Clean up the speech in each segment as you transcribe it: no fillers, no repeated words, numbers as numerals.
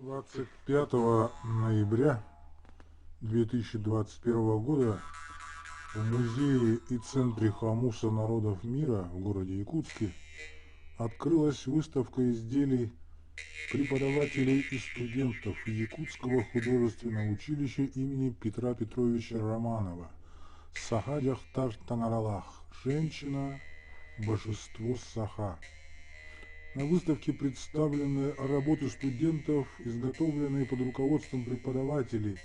25 ноября 2021 года в музее и центре Хомуса народов мира в городе Якутске открылась выставка изделий преподавателей и студентов Якутского художественного училища имени Петра Петровича Романова «Саха Джахтар Танаралах. Женщина, божество Саха». На выставке представлены работы студентов, изготовленные под руководством преподавателей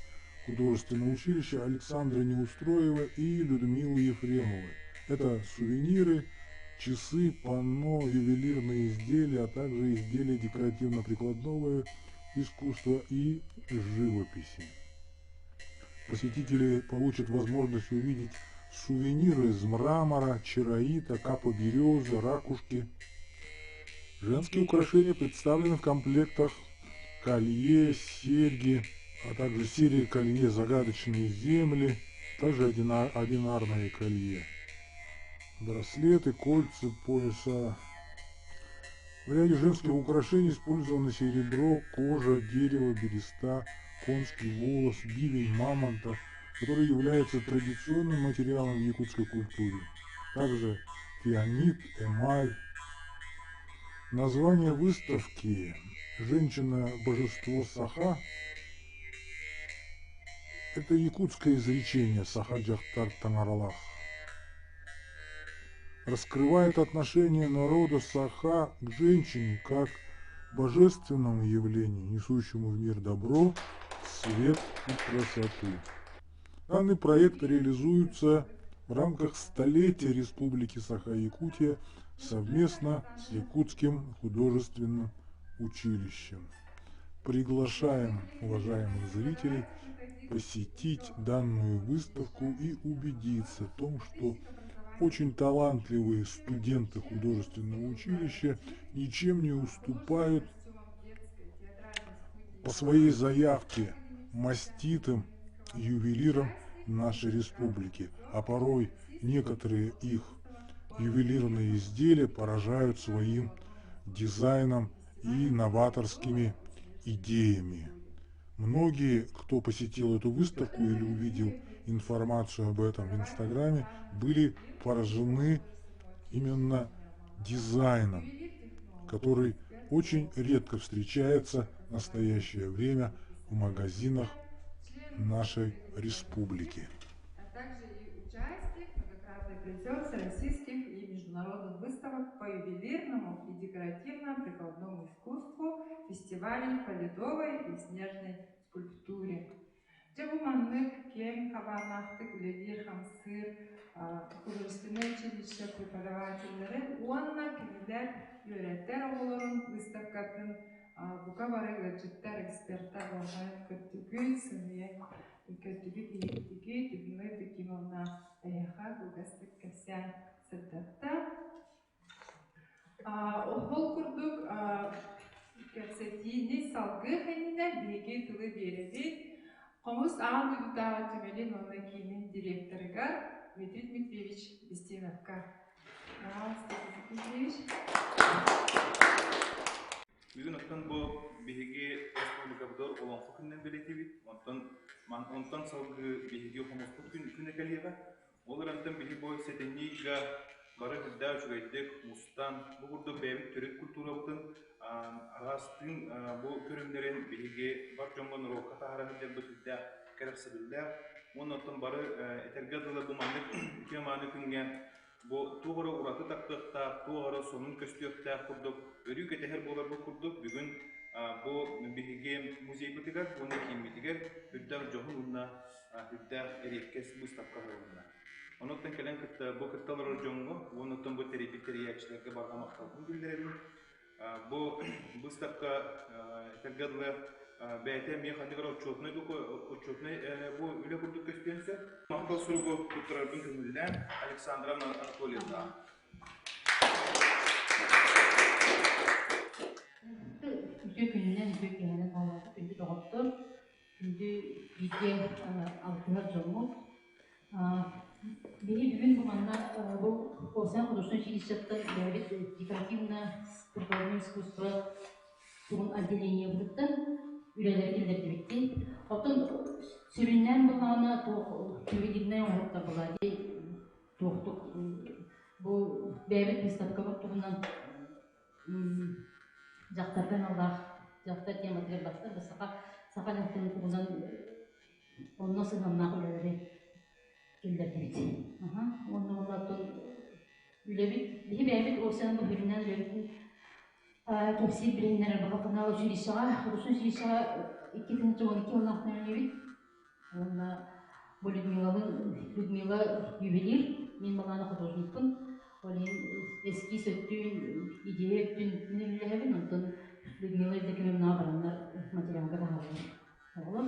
художественного училища Александры Неустроева и Людмилы Ефремовой. Это сувениры, часы, панно, ювелирные изделия, а также изделия декоративно-прикладного искусства и живописи. Посетители получат возможность увидеть сувениры из мрамора, чероита, капа березы, ракушки. Женские украшения представлены в комплектах колье, серьги, а также серии колье «Загадочные земли», также одинарное колье, браслеты, кольца, пояса. В ряде женских украшений использовано серебро, кожа, дерево, береста, конский волос, бивень мамонта, который является традиционным материалом в якутской культуре. Также фианит, эмаль. Название выставки «Женщина-божество Саха» – это якутское изречение «Саха Джахтар Танаралах». Раскрывает отношение народа Саха к женщине как божественному явлению, несущему в мир добро, свет и красоту. Данный проект реализуется в рамках столетия Республики Саха-Якутия совместно с Якутским художественным училищем. Приглашаем уважаемых зрителей посетить данную выставку и убедиться в том, что очень талантливые студенты художественного училища ничем не уступают по своей заявке маститым ювелирам нашей республики, а порой некоторые их ювелирные изделия поражают своим дизайном и новаторскими идеями. Многие, кто посетил эту выставку или увидел информацию об этом в Инстаграме, были поражены именно дизайном, который очень редко встречается в настоящее время в магазинах нашей республики. А также и участник, многократный призер всероссийских и международных выставок по ювелирному и декоративно-прикладному искусству, фестивалей по ледовой и снежной скульптуре. Джабуманнык, Кем, Хабанахтык, Ледир, Хамсыр, художественное училище преподавательleri, Уанна, Кенелер, Юретер Олорун, выставкатын, Букавары, Гаджеттер, Эксперта, Болмайын, Көттүгү, Сымьен, Көттүгү, Тиектиги, Тигны, Тикимона, Эйха, Гугастык, Касян, Сыддатта. Ол курдук, Кепсетини, Салгы, Хенина, Биги, Тылы, Береди, Комус ағын бұйдыдағы төмелен оны кейінен директорыға Дмитрий Дмитриевич Бестеновқа. Бүгін оттан бұл бейге республикабыдор оланқы күннен белетебет. Онтан салғы бейге қомоспұт күнне кәлеға. Олар антан бейге бой сәтеннейға бары күлді жүгайдек мұстан. Бұл құрды бәйбіт түрек культура бұтын. Ағастың бұл көрімдерін бейге бар жоңған роққа тағарағын бұтылда кәріпсілілер. Оның оттан бары әтергадылы бұл маңдық кеманы күнген. Бұл туғыры ұраты тақтықта, туғыры сонын көстіқта құрдық. Өрі кетехер болар бұл құрдық. Бүгін бұл бейге музей бұтығар, оны кейметігер. Үрдәр жоғын ұлына, үрдәр әреккес бұстапқа ғылына. Оныттан кәлен бұл кітталар жоңғы, оныттан бұл терапитері әкшілерге барға мақталдың білдерін. Бұл бұстапқа әтергадылы бәйті механдығыр отчетный бұл үлі құрдық көстенсі. Мақтал сұрғы құттырардың күнілден Александра Анатольевна. Үтө күнінен үтө кенен олады, күнді доғыттыр, күнді биде алтығар жолмыз. Бені бүгін бұғанда бұл Олсан художественное училище декоративно-прикладное искусство отделение бұдықтан üreler kilderdi bitti. Otun süründen bulana tüyüdüğünden orta buladı. Tohtuk bu bebek müstakabı tuğundan jaktardan Allah jaktar tematıga bastı. Saka jaktarın tuğundan ondan sonra üreleri kilderdi bitti. Ondan ondan Ülebit, bir bebek olsan bu üründen ülebit kepsi birimlere bakana o şirişağa, Rusun şirişağa 2-12 Allah'tan ülebit. Onunla bu Людмила ювелир, мен баланы художникпын. Олен eski söktüğün, ideya öptüğün ünlülerin, ondan Людмила Евдокимовна baranlar materyalga dağılır. Olur.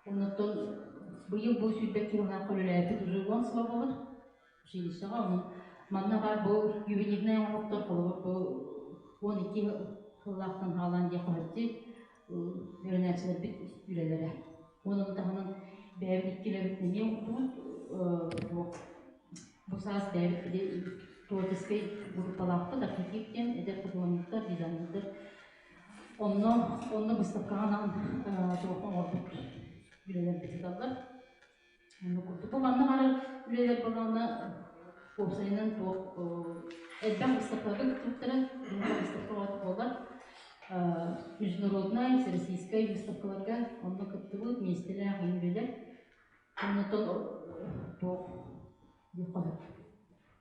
Ondan bu yıl bu sürbek yılına kolülerdi, uzun sıva olur. Şirişağa onun Manna var bu ювелирный оңоқтар қолы bu 12 yıllardan halan diye koydu. Öğrenciler bit ürelere. Onun tahının beylik kilebitini okudu. Bu saat beylik de tuvatiskay grupalaktı da fikirken eder kullanıklar, dizaynıdır. Onu выставкадан тоқтан ордuk üreler bitirdilər. Onu kurdu. Bu manna var üreler balana Обсайнан элбах выставкаларга кытыптырын, выставкалар болар. Международная, всероссийская выставкаларга, онда кыттыбыт, местелер, үйрелер. Оннотон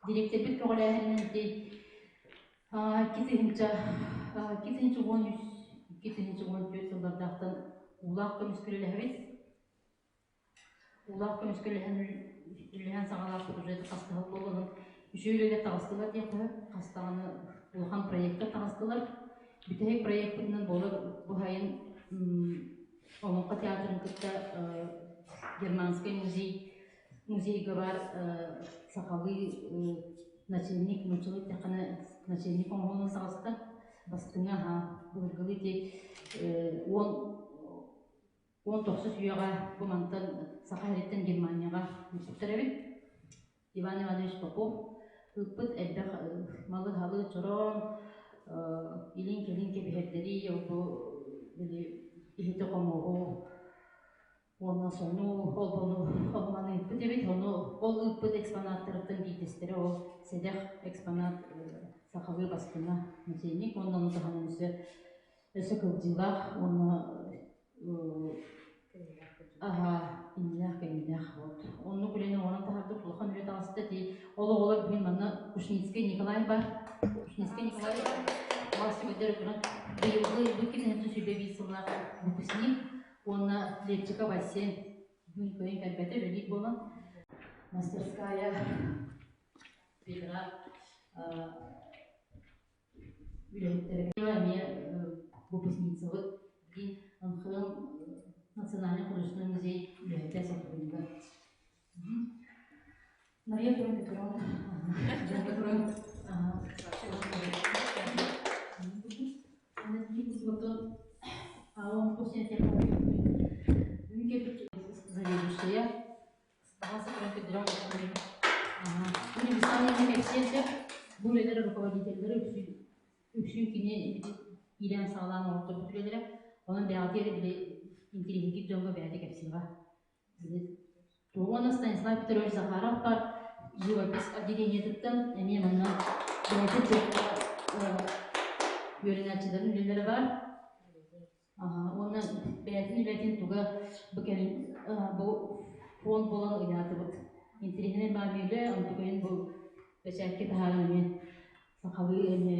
директор бит көңіләһенен де 2013 жылдардақтан улақ көміскөлеләһебет. Улақ көміскөлеләһенен Ülgen sağlar projesi hastalık olanın şöyle tavsiyeler yapıyor. Hastanı bulhan proyekte tavsiyeler. Bir tek projektinden bu hayın Olonka Teatrın kıtta Germanskaya müziği var. Sakalı начальник мучılık yakına начальник onun sağlıkta baskına bulgalı ki 19 üyega bu mantan Sakarya'dan Germaniyaga götürüp Ivan Ivanoviç Popov hıpıt elbek malı halı çoron ilin kebihetleri bu böyle ihte komoğu ondan sonra olmanı hıpıt evet onu hıpıt eksponatlarından giytestleri o sedek eksponat Sakalı baskına müziğini ondan da hanım üstü kılcılar onu иннях вот. Он ну кулени он тахарды кулхан үре тасты ти. Ола бин манна Кушницкий Николай бар. Кушницкий Николай мастер өдер грант. Быйылгы китенен сүбеби сыллар выпускник. Онна Левчика Васен. Бин көйн кәлбәте өлит болан. Мастерская Петра Үлеттері выпускницылы дин анхын Национальный художественный музей для сотрудника. Мария Петровна, он после этого заведующая, старался Петровна, универсальные эксперты, были руководители, үксүнкине илен саалаан орто бүтүлелер, онун бягатери биле интеллигенти жонго бяди кепсига. Тугона Станислав Петрович Захаров бар, живопись отделениетиттен, эми мына үйренәчилердин үйлери бар. Оны бәятин үйлетин туга бу фон болан ыятыбыт. Интеллигенен бар үйле, антугайын бу бәчәкке тахарын эми сакалы эми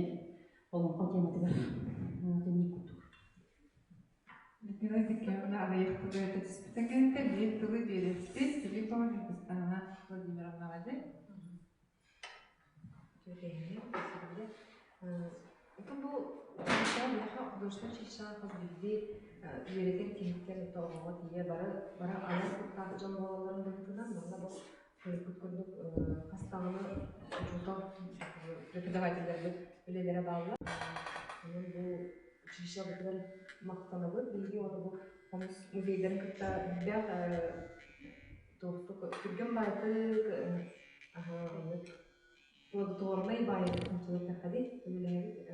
олон котематы бар. Людмила Евдокимовна Алаевкова это спектакльте биектылы бересте телефон Ана Владимировна Ваде. Это был яха художественный шишан хозбидди үйрeten кенттер тоғот ие бара аяс кутка жон бололорун дегеннен мына бу күткүндүк хастагыны жутон преподавательдер билелере баалар. Бу училище бүтүн мактанабыт биги оны бу комус музейдерин кытта бияк токтук түргөн байды Tornay bayrağı kontrol takadi, öyle.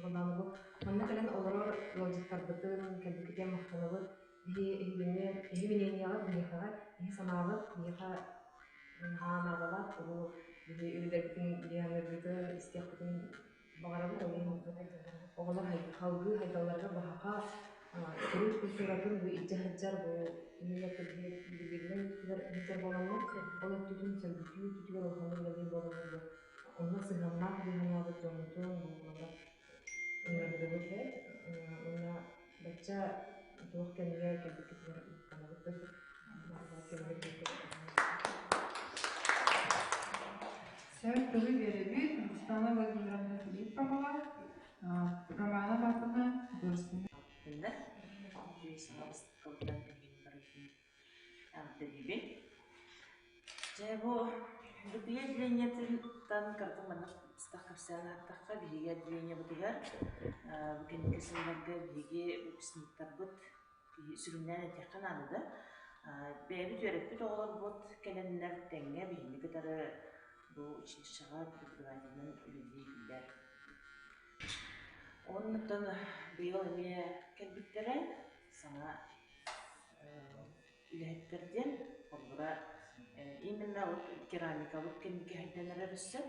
Ondan bu, anne kalen olarak yolculuklar бытын кәлбекетен мақтанабыт ehibineniyalar biyaha sanabıt biyaha hanagalar bu üllerin diyanırgıtın istiyakıtın bağırabı oğlar halgı haydalarga bahaka Türk kültüratın bu icahıcar bu milleti birbirinin hıcar olanlar onun tutun sevgisi tutuyor olanlar bilir olanlar onunla sığınmak bir hanabıt jonutun olanlar önemli ona baca Tuh kendine kendi karena betul Sen tabii verebilir. Rustana Vladimirovna Filipovna Романа Батына Дорсина. Bener, jadi sangat kemudian ingin beri terlibat. Jadi bu dia dirinya tentang kartu mana setakat saya takkan dia dirinya betul mungkin kesenangan dia bisnis terbut di seluruhnya jangan ada. Begitu juga itu orang buat kalender tengah begini kita bu işler berkaitan dengan Onun için biyolojiye kelbikleri sana ürettirden onlara iminna keramika bu kendiki haydanlara rüsset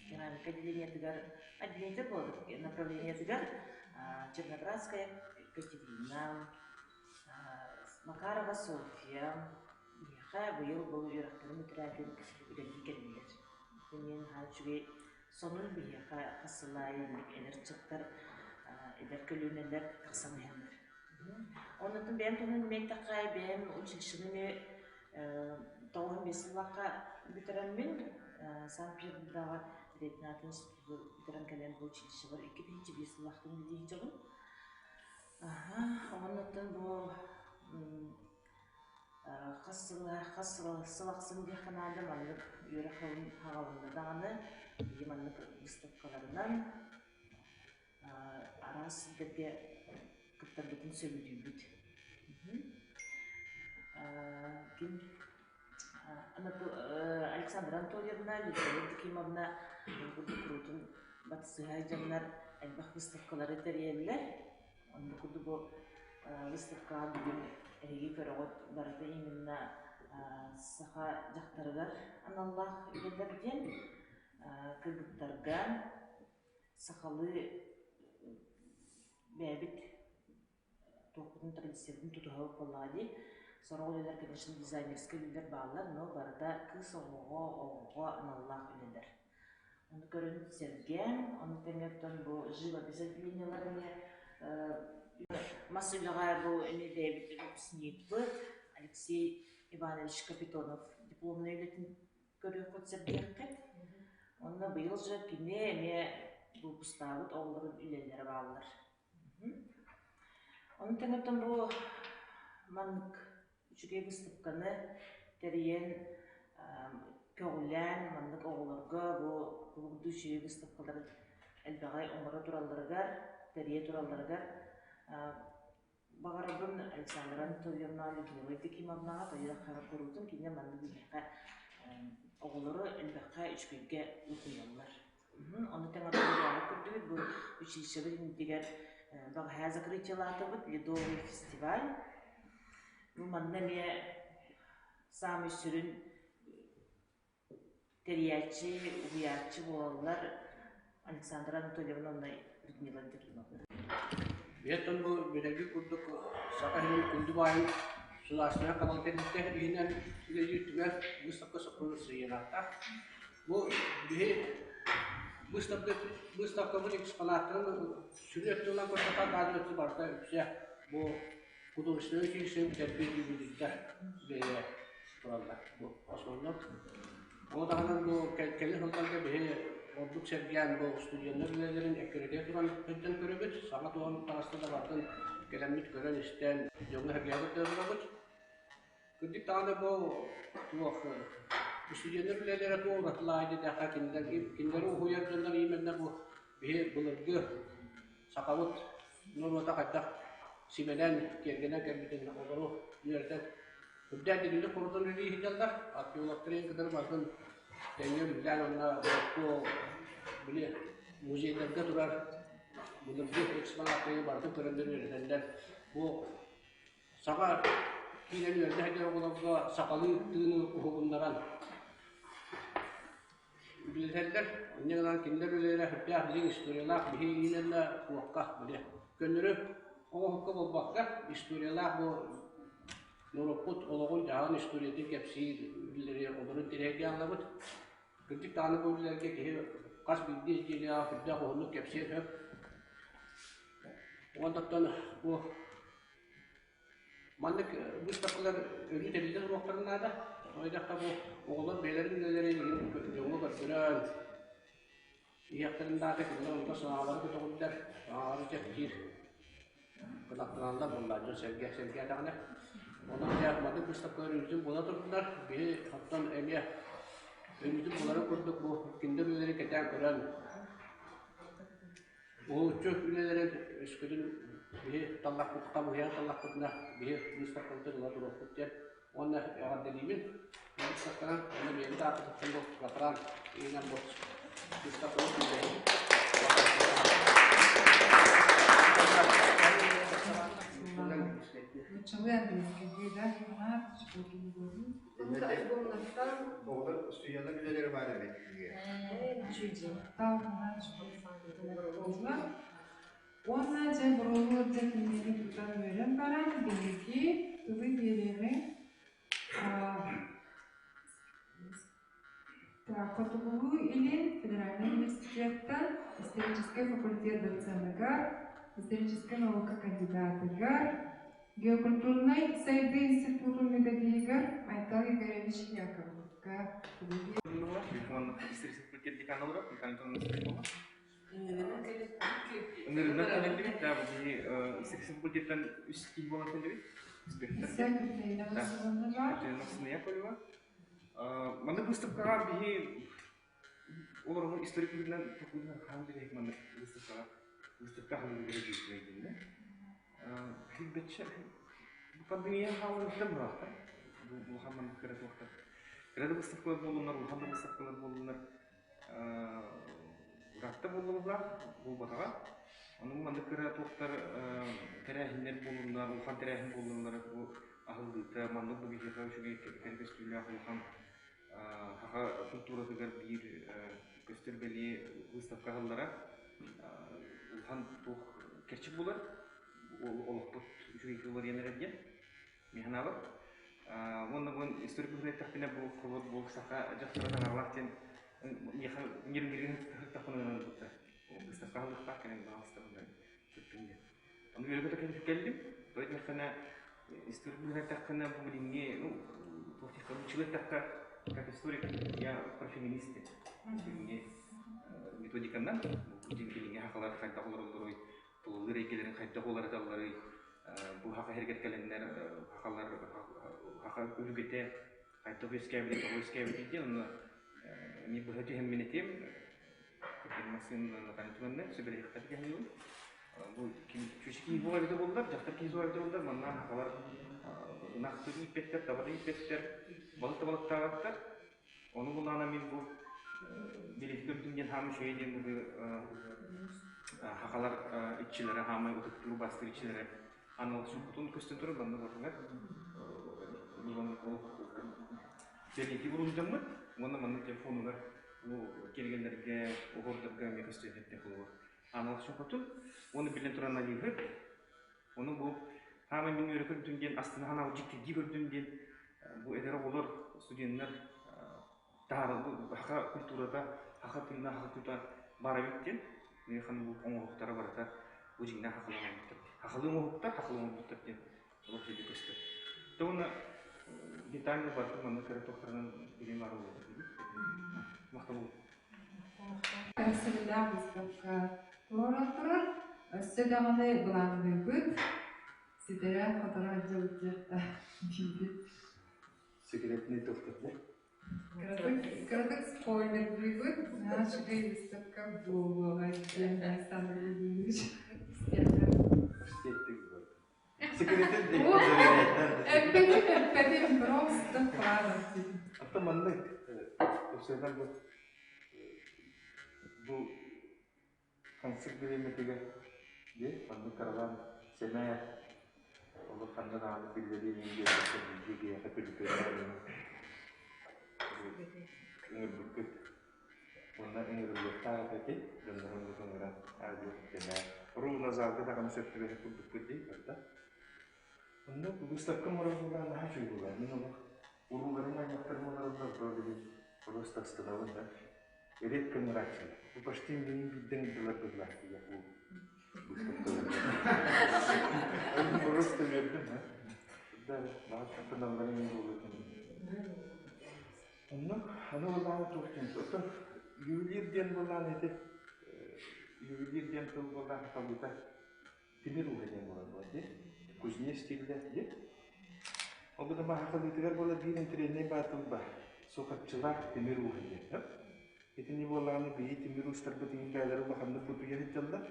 keramika diliniye tıgar adiliniye boğdur направление tıgar Чернобратская Екатерина Макарова Софья Яха bu yıl bu yüreklerin müteradın ürettiği gelirler bunun hacıge sonun bir yaka hasılayın eder çıktır eder kölüneler kısamıyanlar. Onun için ben bunun mektakay ben uçuşunu doğum besilaka bitirenmin Sankt-Petersburg'da Rednat Institutu bitiren kalen bu uçuşu var. İki birinci besilaktan diyeceğim. Onun için bu sıvaksın diye kanalda manlık yüreğin hağalında dağını Yemanlık выставкаларынан арас сіздерге кітаптардың сөйлеуі бүт. Александра Анатольевна, Лидия Дикимовна, Гурды Крутын, Батысыға жанлар әлбақ выставкалары тәрелілер. Онды күрді бұл выставкаға бүгін әреге көріғыт барды именно саха жақтарығар аналлах үйлерден кыргыттарга сахалы бәбит тоқтың традицияларын тутуға қолады. Sonra öyleler, конечно, dizaynerский öyleler bağlar, но barada kız oğuğa anallah öyleler. Onu görün sergen, onu temekten bu живопись отделенияларыне масылыға bu бәбит öpüsüniyet bu. Алексей Иванович Капитонов дипломны öyletin görüyor kod sergen. Onunla bu yılca kine bu Gustavut oğulların üyeleri bağlılar. Onun tanıtım bu manlık üçüge Gustavkanı teriyen köğülen manlık oğullarga bu bulunduğu üçüge Gustavkaları elbağay onlara turallarıgar, teriye turallarıgar bağırabın Aleksandra Anatolievna Lyudmila Dikimovna'a tayıra kara korudun kine manlık üyeleri oğulları elbette üçgülge okuyorlar. Onu tanıtımda gördük bu üçüncü diğer bazı zakryçalarda bu Lidovый festival. Bu mannemeye sami sürün teriyatçı, uyarçı oğullar Aleksandra Anatolievna Lyudmila Dikimovna. Yeton bu biregi kurduk sakahın kundubayın Sulaşmaya kanal teknikte yine yürütüler Mustafa Sokunusu yarattı. Bu bir Mustafa bu ekspolatların sürekli olan koşullar kadrosu varsa bu kuduruşları için terbiye birlikte kurallar bu Osmanlı. O da bu kendi halklarda bir olduk sevgiyen bu stüdyoların ekürede duran hütten körübüt sanat olan tarafta da vardı. Gelenlik gören isten yoluna hediyelik dövüyoruz. Kırdık tane bu stüdyoların doğrulaydı daha kinleri okuyarlar imenler bu bir bulurdu sakavut nurmata kadar simeden gergene gelmeden olur yerden Hüdden dilini korudan öyle hicallar arkeologların kadar bakın deniyor bilen onlar bu böyle müzelerde durar Bunlar bir ekspanatları vardı, kırındır verirler. Bu saka kinen verdi, hadi okulda sakalı yıktığını bunların bilirler. Ne kadar kimler öyle hatta bilin istiyorlar, bir ilerle kuakka böyle. Gönlürü o hukka bu bakka istiyorlar bu Norokut oğlun dağın istoriyeti hepsi billeri onların direkt anlamı. Kritik tane boyunca ki kaç bildiği geliyor, hüdda konuğu hepsi hep. Ondan bu mandık bu takılar ölü televizyon vakitlerinde de o yüzden bu oğlan beylerin neleri yolu götüren yaklarında da ondan sınavları götürdüler. Ağırca bir kulaklarında bunlarca sevgi adamlar. Ondan sonra yapmadık, bu takılar ölücüm buna durdular. Bir hatta Emye ölücüm bunları kurduk bu kinder üyeleri keten gören bu çok üyeleri eskiden bir tallak kutla bu ya tallak kutla bir bu takılar da durdu diye ona adelimin bu takılar ona bir de artık bu takılar inen bu takılar Начали английский, да, она школки не будет. Burada альбомlardan Oğlan Suya'da bileleri var evet. Чуйди. Там она школки. Ona же бурулу жакинени тутан берем баран билги тулы береми. Так, Котубулу или Федеральный университет, исторический факультет доцента, историческая наука кандидата, геокультурный сайды институту медагига Айтал Игоревич Яковлев. Телефон исторический факультет декана olarak dekanan tanımlaması var. Neden kelip Önerilen önemli bir bu istatistiksel fakultetten üst ilgi olan önemli bir Секретарь Национального Nasıl Яковлева. Манда выставкага бии оларга историк билен токуна ханды манда выставка ханды берди. Хибетче bu pandemiya havalıkta mı var? Bu hamam kırık vakti. Kırık выставкалар болунар, hamam выставкалар болунар. Rakta bolunlar bu bataga. Onun manda kırık vaktar terahimler bolunlar, uhan terahim bolunlar bu ahıllıkta manda bu gece kavuşuyor kerkestüyle ahıllıkam haha kulturadıgar bir gösterbeli выставкаларга uhan tuh kerçik bular. Olakput jürikler yenerge mihnalar. Onun istorik hürriyet tahtina bu saha jaktardan arlakten ngirin tahkunan butta. Istafahlık tahkinen bahsedilen tuttunca. Onu böyle bir keldim. Böyle kana istorik hürriyet tahkina bu dinge bu teknolojiler tahka как историк я профеминист. Dinge metodikandan bu dinge hakalar kayda olurlar. Bu liriklerin kayda olar dalları bu haka hareket kalenler hakalar haka ülkede kayda hoşgörü diye onu ni bu hacı hem menetim masın kanıtmanlar süper ihtiyaç geliyor bu çeşitli izole oldular jaktar ki izole oldular mannan hakalar nakti ipetler tabari ipetler balık tağatlar onu bulana min bu bilet gördüğümden hamı şeyden bu hakalar iççilere, hamay otuktulu bastır iççilere anlaşın kutun köstentörü banda varlar. Belki vurulacağım mı? Onunla telefonu var. Bu gelgenlerge, o hordarga me köstentörü telefonu. Anlaşın kutun. Onu bilen turan alıyor. Onu bu hamay min yürüyüp dünden aslında hana ciddi gördüğümden bu edere olur studentler daha bu haka kültürada, haka tilna, haka kültürda barabitten. Ne kadar bu oğuklara varsa bu cina haklıdır. Haklı oğuklar diye o şey göster. Sonra bir tane var ki bana kere doktorun bilim var oldu. Mahkum. Красивая выставка Лоратора. Сегодня главный быт. Сидя, который делает Секретный доктор, да? Краток спойлер будет. Наша выставка была Александр Владимирович. Секретный Это просто правда. Hatta manlık özellikle bu konsept bilimindeki de andı karalan seme onu kandan alıp bildiği ince bir hep bukit ona ingurulta peki dan orang pengiran adu kena ru nazar kita kami seperti itu bukit di kata untuk gustakkan orang bulan nah juga minum uru garang yang termula dari terus tas terlalu dah jadi kengeracin pasti ini bidang dalam berlaku ya bu gustakkan terus terjadi dan bahasa penambahan yang dulu untuk anu bulan tu itu yulir dian bulan itu yulir dian tu bulan apa kita timur bulan bulan berarti khususnya stilnya ya. Oh betul mah kalau itu kan boleh dia nanti ini batu bah sokat celah timur bulan. Itu ni bulan ini timur terbeting dah dalam bahkan betul ya celah.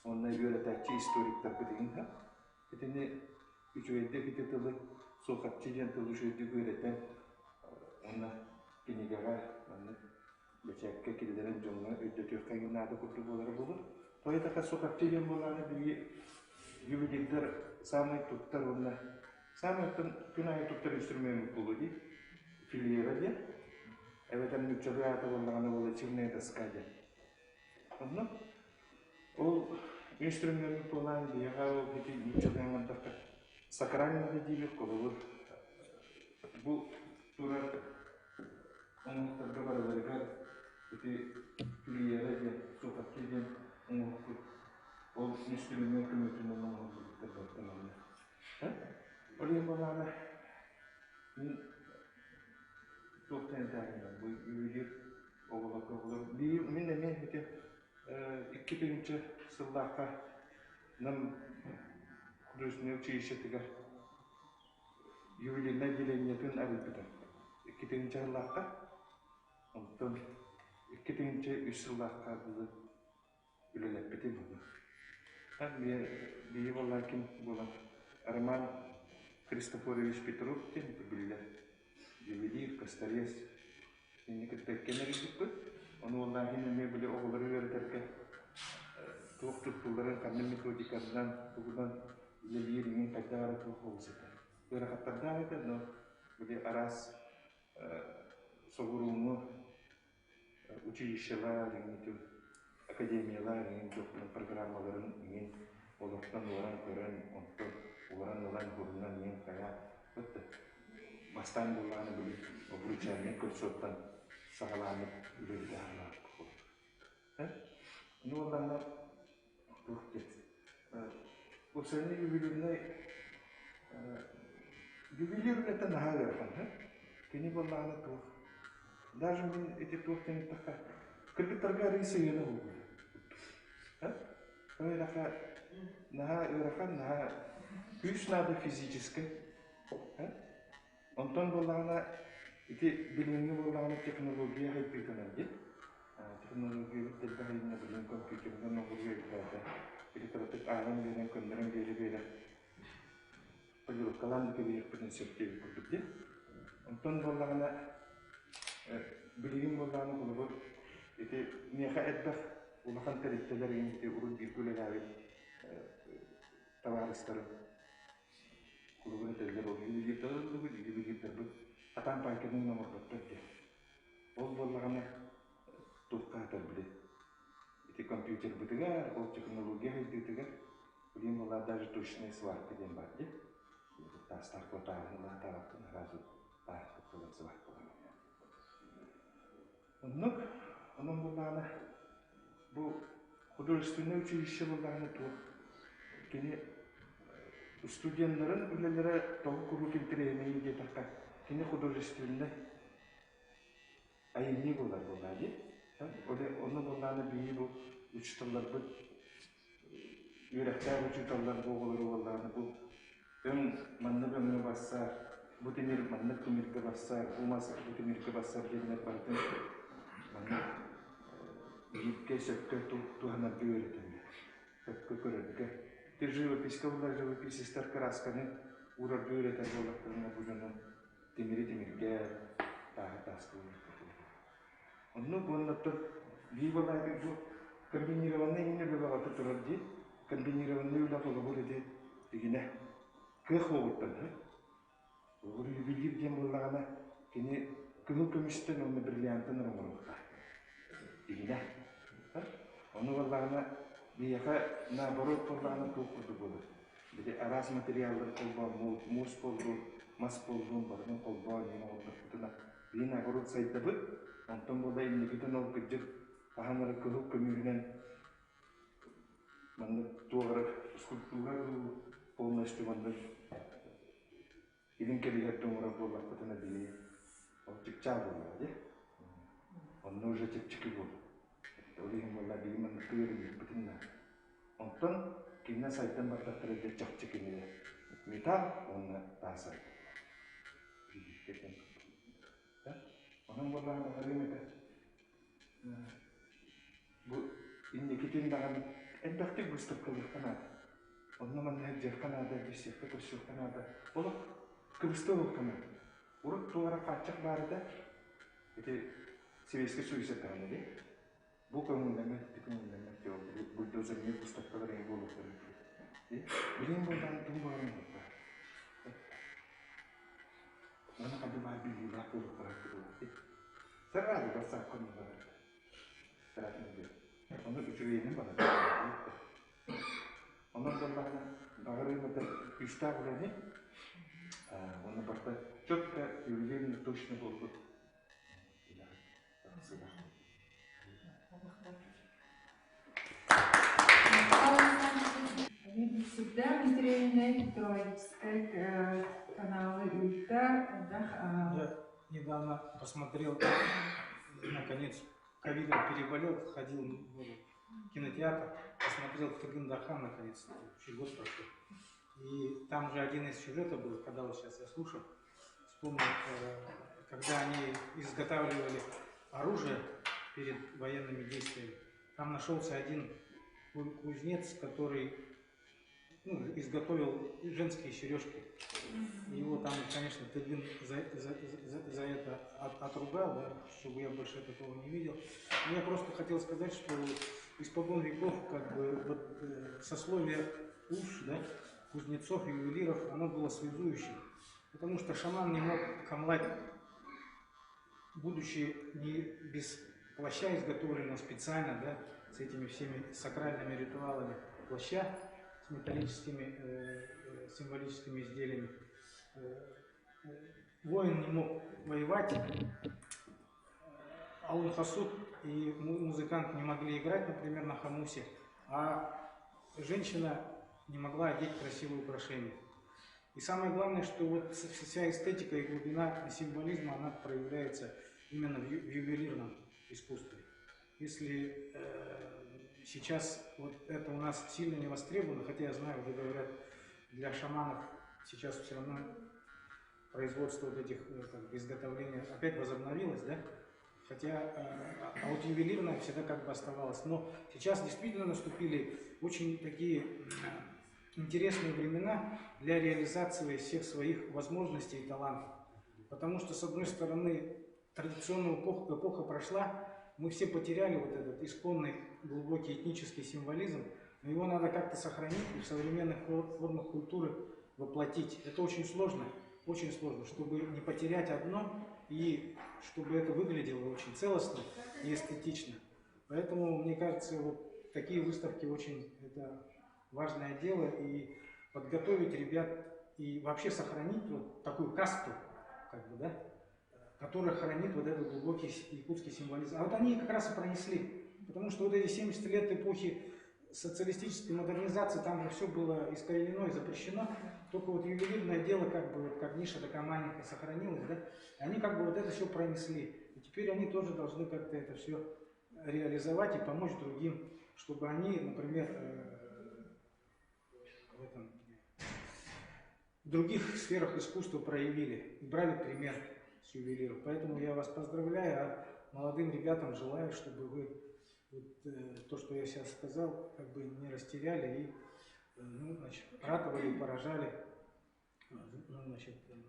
Orang ni ada taci historik terbeting ha. Itu ni itu kita tu sokat cian tu itu juga ada. Orang kini gara mana baca kekiliran jonga itu tu kayu nada kutu bola bola. Toh itu kan sokat cian bulan ini yulidir sama tuttar ona sama tunai tuttar instrumen puludi filiera dia evetan nucciato ona ana bola cimne das kaja ono o instrumen pulan dia kalau kita nucciato ngan tak sakaran ada di ko bu turar on tergabar bergar itu filiera dia sokat dia o instrumen kami tu nama terbaik oleh mana ni tu tentang bu video ogolah di mana itu kita ince selaka nam terus ni uci setelah video lagi lagi tu ada betul kita ince selaka untuk kita ince selaka dulu bila lepas itu dia walakin bola Роман Христофорович Петров тем победил ювелир Костарес ini ketika itu он wallahi не были оголары вердерке тоқтып буларын канны методикадан бүгүн ювелир ин кайдары толгосу верахаттарда это но были арас согуруму училищелар ин академиялар ин программаларын ин олоқтан оран көрен онтон оран олан хурунан ин кая өтті бастан болғаны біліп обручальный көрсөттан сағаланып үлелді арлар ну олана тухтет осыны ювелирный наха верхан кини болғаны тух даже мен эти тухтен тақа кыргыттарга рейсегені болду ойраха наха үш надо физически онтон болағына эти билимге болағына технология хайпитанан де технология биттелде хайына билим компьютерден ногурга итларда электроттык ағын берен көндөрөн бери калан кебиек принциптеги курдук де онтон болағына билигин болағына булугу эти меха эддах улахан тереттелер эти урут биркүлегаби товарыстары кургун телдер ол ювелирдерби атан пайкенин номордоттор де ол боллагана тухкатар биле эти компьютер бытыгар ол технология бытыгар билим ола даже точная сварка ден бар де тастар котарына тараптын разу таркы кылып сварка онун боллагана bu художественное училище болғаны тур. Кені студентлерін үлелері тоғы құру келтіреймейін де таққа. Кені художественный айымни болғады. Оны болғаны бейі бұл учталар бұл үйрәктәр учталар болғаны бұл өн манны бөңі бассар, бұтемер манны көмерге бассар, бұмасы бұтемерге бассар дегенер бардың манны гибке сөкке тухана бүйретенде. Сөкке көрерге. Те живописка олар живописистер красканы урар бүйретен болақтарына бұжының темерге таскы олар. Онны бұнлаптыр бейбалайды бұл комбинированный инелі бағаты тұрар де. комбинированный улатога боледе дегене кых болуптан. Uri bilir diye bollağına kini kıhıl kömüşten onu brillantın rıngırıqta. Degine. Onu bollağına bir yaka nabarot bollağına tokurdu bolu. Bir de aras materyalları kolba, mus boldu, mas boldu, barın kolba, nima oldu kutuna. Bir nabarot sayıda bu. Ondan bolla illi güden ol gıcık. Ahanları kıhıl kömürünen mandı tuğarık, skulptura polnaştı mandı. Idin kelihat tumurah bola kutuna bili. O cipca bola ya. Onu udah cipciki bola. Oleh bola bili mandu tuğarık kutina. Ondan kina saytan batak terjadi cipciki ni. Mita ona tasay. Orang bola hari mita. Bu ini kita dalam efektif gustuk keluarkan. Onu manhajar Kanada bisa ketusuk Kanada. Olah Кыбыстылық кімі. Ұрық туғара қатшық бары да, Советский Союз атағаны де. Бұл көңілдәме, бульдозермен ұстаққалар ең болып тұрды. Білен болдан тұң бағын ұлықта. Оны қады бар білгі бақ болып тұрады болады. Сарады басақ қымы барады. Саратыны бер. Оны үчірейінің барады. Онын болағына бағырын он просто четко и уверенно точно был бы. Всегда материальная гидравлическая каналы УИТа. Я недавно посмотрел, наконец, ковидом переболел, ходил в кинотеатр, посмотрел Тыгындахан, наконец-то, вообще год прошел. И там же один из сюжетов был, когда вот сейчас я слушал, вспомнил, когда они изготавливали оружие перед военными действиями. Там нашелся один кузнец, который изготовил женские сережки. Его там, конечно, Тыгын за это отругал, да, чтобы я больше такого не видел. Но я просто хотел сказать, что испокон веков как бы вот сословие да, кузнецов и ювелиров, оно было связующим. Потому что шаман не мог камлать, будучи не без плаща изготовленного специально, да, с этими всеми сакральными ритуалами плаща, с металлическими символическими изделиями. Воин не мог воевать, Алун-Хасуд и музыкант не могли играть, например, на хамусе, а женщина не могла одеть красивые украшения. И самое главное, что вот вся эстетика и глубина символизма, она проявляется именно в ювелирном искусстве. Если сейчас вот это у нас сильно не востребовано, хотя я знаю, уже говорят, для шаманов сейчас все равно производство вот этих как бы, изготовления опять возобновилось, да? Хотя, а вот ювелирное всегда как бы оставалось. Но сейчас действительно наступили очень такие интересные времена для реализации всех своих возможностей и талантов. Потому что, с одной стороны, традиционная эпоха прошла, мы все потеряли вот этот исконный глубокий этнический символизм, но его надо как-то сохранить и в современных формах культуры воплотить. Это очень сложно, чтобы не потерять одно и чтобы это выглядело очень целостно и эстетично. Поэтому, мне кажется, вот такие выставки очень это важное дело, и подготовить ребят и вообще сохранить вот такую касту, как бы, да, которая хранит вот этот глубокий якутский символизм. А вот они как раз и пронесли, потому что вот эти 70 лет эпохи социалистической модернизации, там же все было искоренено и запрещено, только вот ювелирное дело, как бы, вот, как ниша такая маленькая сохранилась, да, они как бы вот это все пронесли. И теперь они тоже должны как-то это все реализовать и помочь другим, чтобы они, например, в других сферах искусства проявили и брали пример с ювелиров. Поэтому я вас поздравляю, а молодым ребятам желаю, чтобы вы вот, то, что я сейчас сказал, как бы не растеряли и ратовали и поражали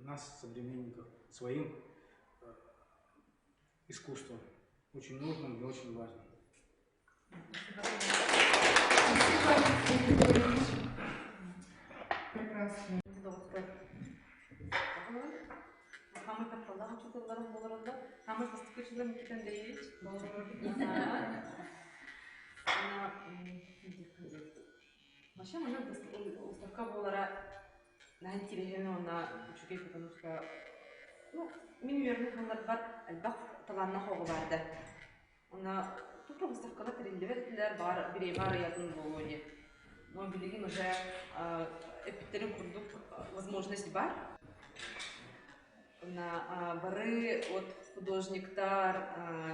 нас, современников, своим искусством, очень нужным и очень важным. Прекрасно. Хамы тапалда учителларым боларында, хамы бастыкчылар мектептен дейбит. Вообще, она выставка была на интересно, она чуть потому что, ну, минимерный халат бар, альбак таланна хогларда. Она тут выставка на трендовый бар, берега рядом болоне. Но билеги уже эпитеры курдук возможность бар. На бары от художниктар,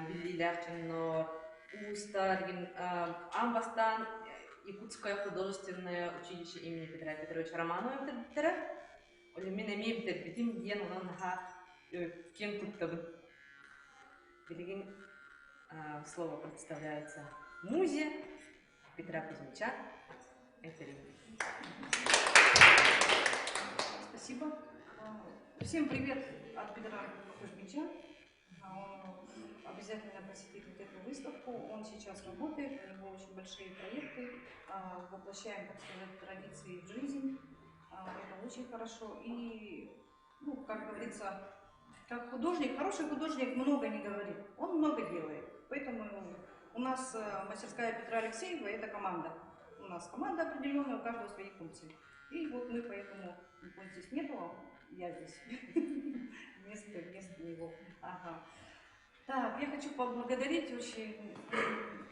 билилер, Устар, Амбастан, Якутское художественное училище имени Петра Петровича Романова Петра. Олимин имеет битим ден он кен туттабы. Билигин слово представляется музе Петра Кузьмича. Спасибо. Всем привет от Петра Кузьмича. Он обязательно посетит вот эту выставку. Он сейчас работает, у него очень большие проекты. Воплощаем, так сказать, традиции в жизнь. Это очень хорошо. И, ну, как говорится, как художник, хороший художник много не говорит, он много делает. Поэтому у нас мастерская Петра Алексеева – это команда. У нас команда определенная, у каждого свои функции. И вот мы поэтому, вот здесь нету, я здесь, вместо него. Ага. Так, я хочу поблагодарить очень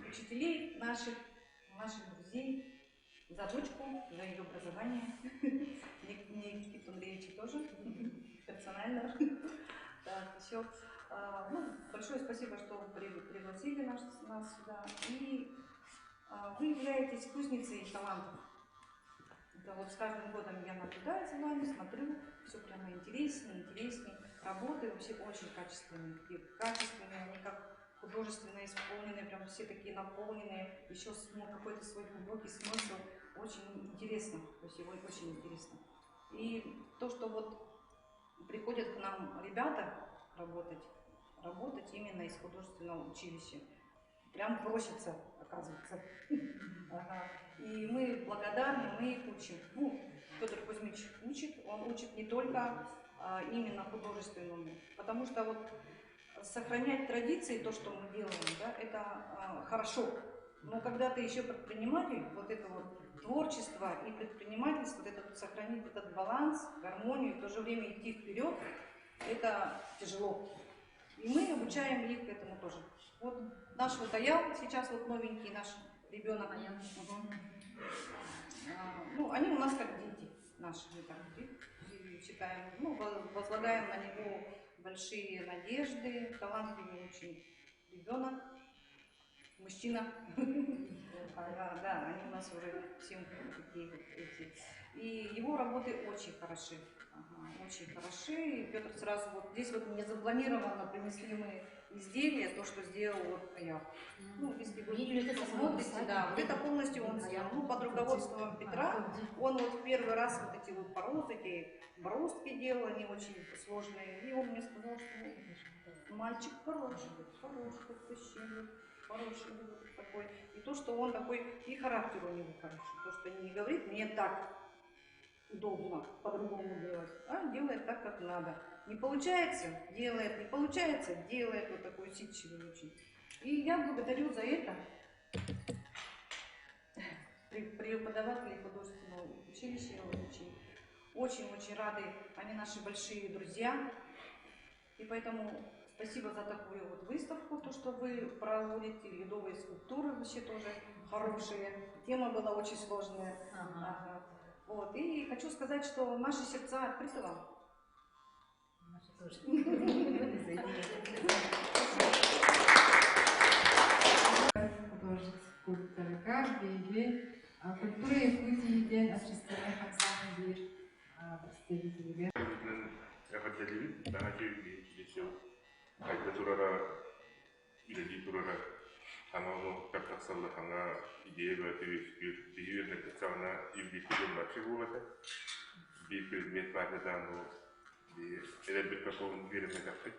учителей, наших друзей, за дочку, за ее образование. Никиту Андреевича тоже, персонально. Так, еще большое спасибо, что пригласили нас сюда. И вы являетесь кузницей талантов. Это вот с каждым годом я наблюдаю за вами, смотрю, все прямо интереснее. Работы вообще очень качественные, они как художественно исполненные, прям все такие наполненные, еще какой-то свой глубокий смысл. Очень интересно, то есть его очень интересно. И то, что вот приходят к нам ребята работать именно из художественного училища, прям просится, оказывается. И мы благодарны, мы их учим. Ну, Петр Кузьмич учит, он учит не только именно художественному, потому что вот сохранять традиции, то, что мы делаем, да, это хорошо. Но когда ты еще предприниматель, вот это вот творчество и предпринимательство, вот это, сохранить этот баланс, гармонию, в то же время идти вперед, это тяжело. И мы обучаем их к этому тоже. Вот наш вот Аял, сейчас вот новенький наш ребенок. Ну, они у нас как дети наши, мы так считаем. Ну, возлагаем на него большие надежды, талантливый очень ребенок, мужчина. Да, они у нас уже все такие вот эти. И его работы очень хороши. Очень хороши. И Петр сразу вот здесь вот незапланированно принесли мы изделие, то, что сделал вот я. Ну, если вы посмотрите, да, вот это полностью он сделал. Ну, под руководством Петра он вот первый раз вот эти вот бороздки делал, они очень сложные. И он мне сказал, что мальчик хороший, хороший такой. И то, что он такой, и характер у него хороший. То, что не говорит, мне так удобно по-другому делать, а делает так, как надо. Не получается – делает, не получается – делает. Вот такой усидчивый очень. И я благодарю за это преподавателей художественного училища. Очень рады, они наши большие друзья. И поэтому спасибо за такую вот выставку, то, что вы проводите, ледовые скульптуры вообще тоже хорошие. Тема была очень сложная. Вот. И хочу сказать, что наши сердца открыты вам. Художник, скульпторга, беги, культура Якутии, осуществление концертных дверь представителей. Ана капсулы хана идея бәтүс бирне катсана юбилейный вообще было би предмет партидан би элебит какого бирне капты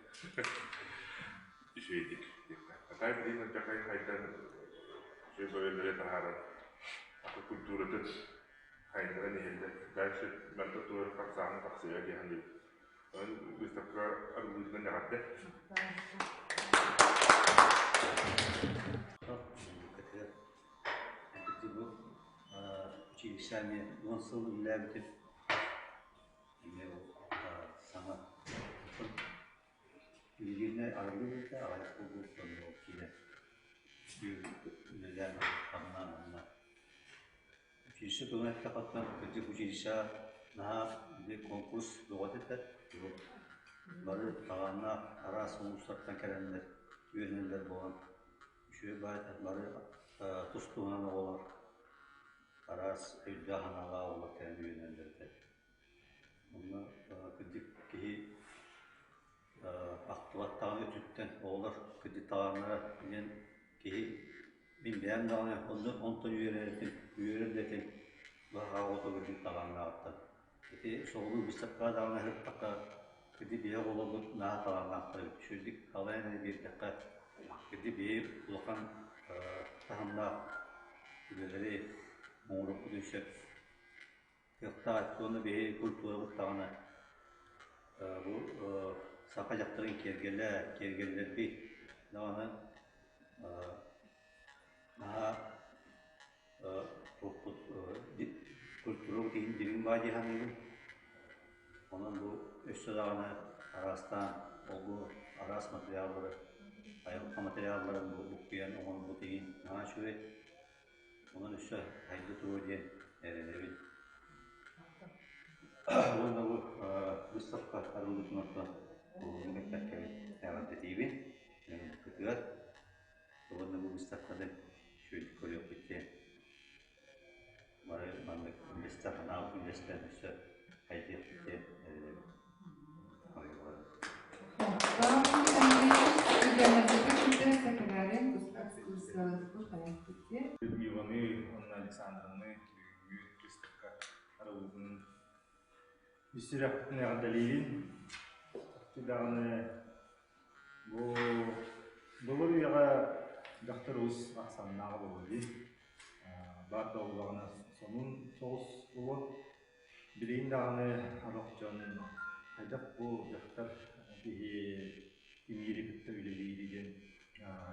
ишейдик а тай бирне такай хайдан шебеле тахара культуратын хайнара нехелде. Дальше манта туар каксаны каксыя дияны. Выставка аргузга нагатте. Училищами Монсул Лябтев. Сама. Юридическая аргумента, а я буду становиться. Юридическая аргумента. Училище туда такатан, где училище на где конкурс доводится. Бары тағана ара соңғыстардан кәрәндер, үйренелер болған. Үші бары тұстуынан олар. Арас үйді ханаға олар кәрін үйренелерді. Оны күдік кейі ақтылаттағын өтіттен олар күдік тағанlara деген кейі мен бәйім дағаны онтын үйренелетін баға оты күдік тағанына ақтан. Соғылу бістаққа дағаны әріп таққа кеди бия болобут наа талааннаактар шүрдик алайна бирдакка кеди бии улахан тахамна үлелери моңрок күдөшөп тыктааттону бии культура буттагана бу сака жактарын кергелер би дагана наа культура бутин дирин бади ханыбы onun bu üstü dağına arastan olgu aras materyalları, ayrıca materyalların bu kuyan onun bu teyin naşüve onun üstü haydi tuğ diye erenleri. Onda bu Mustafa Aruluk nokta bu mektekke devam edivi. Kıtır. Onda bu Mustafa'da şöyle koruyor bitti. Bari Mustafa nav üniversitede üstü haydi bitti. Иваны, Анна Александровна, выставка Раузен. Бисерах Нердалилин. Тиданы бұл яға дақтырыз ақсаннаға болды. Бар тоғылағына сонun соғыс ұлы. Білейін дағаны арақчан қайдақ бұл дақтар имири күтті үлелейді деген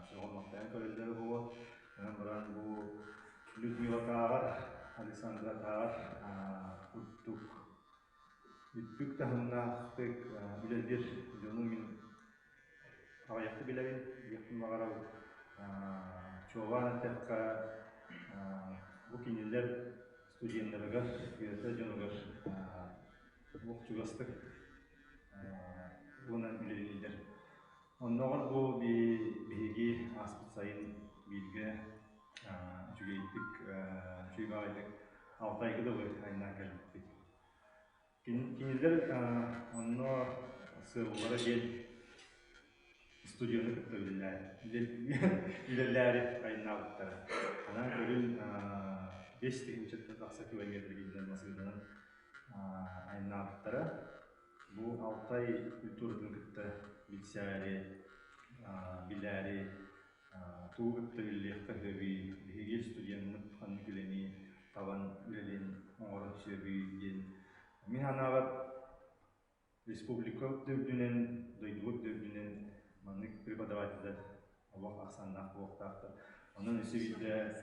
соғылмақтайын көрелдері бұл. Баран бұл Людмила тағар, Александра тағар, ұттық үттік тағынна қытық үлелдер жону мен ағаяқты біләген, ектің мағарау чоған әттәққа бұл кенелер студентлерге үйреті жонығыр оқчуғастық бұнан үлелейдер. Оннағыр бұл бейге аспыт сайын bilgi cügeydik, cügaydık, 6 ayda da ayından geldik. Kinizler onu sığırlara gel stüdyonu kıtabilirler. İlerleri ayından aldıkları. Anan görün 5 teknik taksak güvengeleri gidilen masasından ayından aldıkları. Bu 6 ay kültürünün kıttı bilgisayarı, bilgileri, tuğuk tüylükte gibi higil stüdyanın hanımgüleni tavan ülelin oran şerbiyen mihanavat Respublika dövdünen doyduk dövdünen manlık prepodavateller Allah aksannak vaktaktı onun üstüde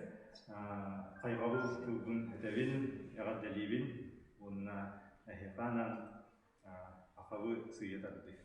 kaygalı tübün hedevin yagat delibin bununla ehikanan akavı sıyatadı.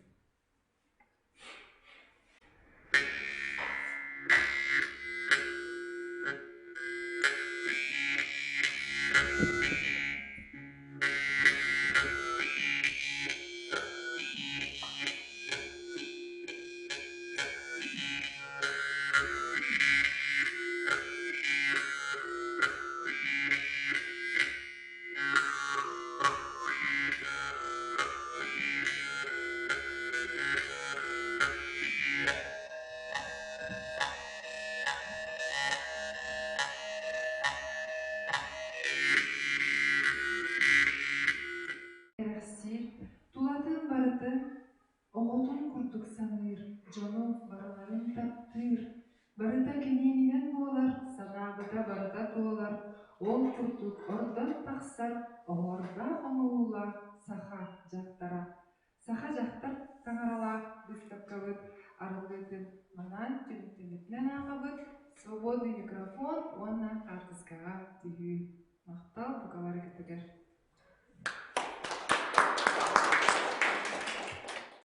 тахсар оорга оңуулар саха жактара. Саха жактар таңарала выставкабыт арылытын манан түнүктүнүтнен агабыт свободный микрофон онна картыскага түйүү. Мактал бугалары кетегер.